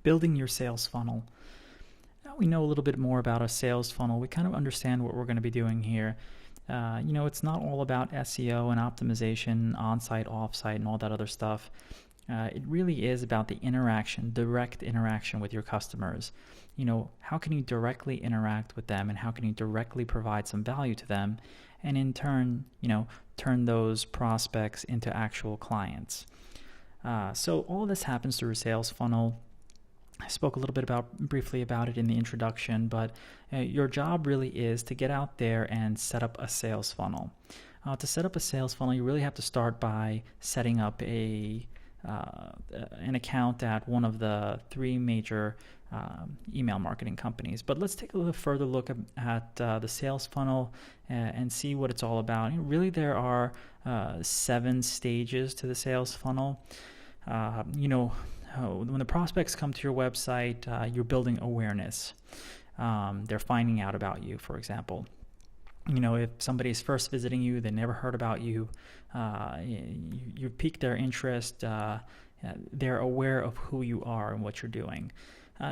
building your sales funnel. Now we know a little bit more about a sales funnel. We kind of understand what we're going to be doing here. It's not all about SEO and optimization, on-site, off-site, and all that other stuff. It really is about the direct interaction with your customers. How can you directly interact with them, and how can you directly provide some value to them, and in turn, turn those prospects into actual clients. So all of this happens through a sales funnel. I spoke a little bit briefly about it in the introduction, but your job really is to get out there and set up a sales funnel. To set up a sales funnel, you really have to start by setting up an account at one of the three major email marketing companies. But let's take a little further look at the sales funnel and see what it's all about. Really, there are 7 stages to the sales funnel. When the prospects come to your website, you're building awareness. They're finding out about you, for example. If somebody's first visiting you, they never heard about you, you piqued their interest, they're aware of who you are and what you're doing.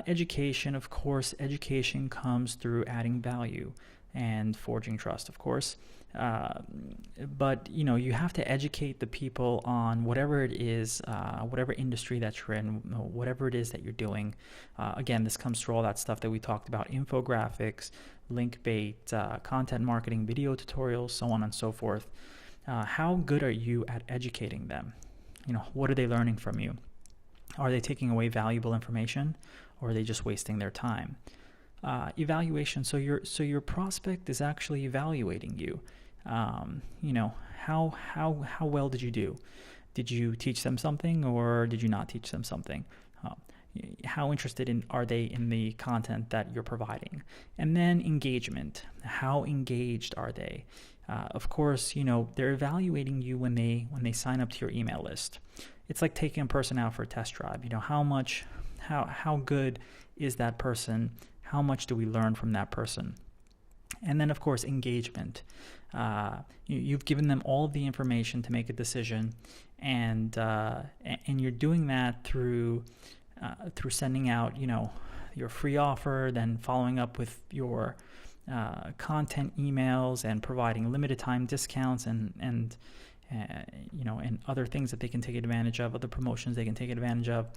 Education, of course, education comes through adding value and forging trust, of course. But you have to educate the people on whatever it is, whatever industry that you're in, whatever it is that you're doing. Again, this comes through all that stuff that we talked about: infographics, link bait, content marketing, video tutorials, so on and so forth. How good are you at educating them? What are they learning from you? Are they taking away valuable information, or are they just wasting their time? Evaluation. So your prospect is actually evaluating you. How well did you do? Did you teach them something, or did you not teach them something? How interested are they in the content that you're providing? And then engagement. How engaged are they? Of course, they're evaluating you when they sign up to your email list. It's like taking a person out for a test drive. How good is that person? How much do we learn from that person? And then, of course, engagement. You've given them all of the information to make a decision, and you're doing that through sending out, your free offer, then following up with your content emails and providing limited time discounts and other things that they can take advantage of, other promotions they can take advantage of.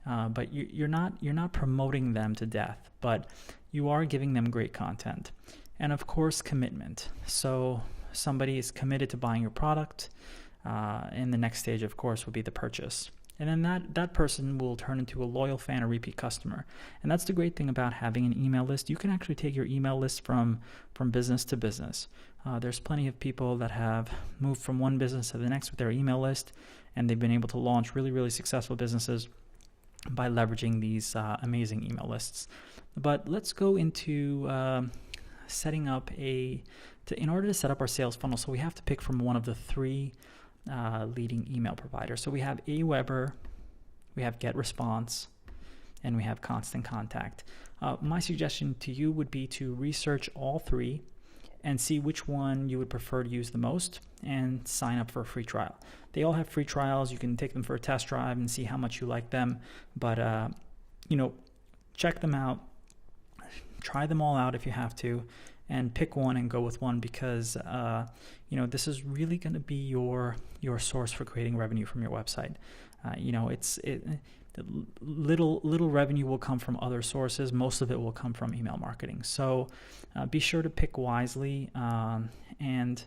But you're not promoting them to death, but you are giving them great content. And of course, commitment. So somebody is committed to buying your product, and the next stage, of course, will be the purchase. And then that person will turn into a loyal fan or repeat customer. And that's the great thing about having an email list. You can actually take your email list from business to business. There's plenty of people that have moved from one business to the next with their email list, and they've been able to launch really, really successful businesses by leveraging these amazing email lists. But let's go into setting up in order to set up our sales funnel. So we have to pick from one of the 3 leading email providers. So we have Aweber, we have GetResponse, and we have Constant Contact. My suggestion to you would be to research all 3 and see which one you would prefer to use the most, and sign up for a free trial. They all have free trials. You can take them for a test drive and see how much you like them. But check them out, try them all out if you have to, and pick one and go with one, because this is really going to be your source for creating revenue from your website. Little revenue will come from other sources. Most of it will come from email marketing. So be sure to pick wisely, and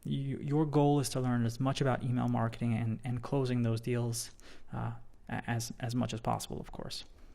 your goal is to learn as much about email marketing and closing those deals as much as possible, of course.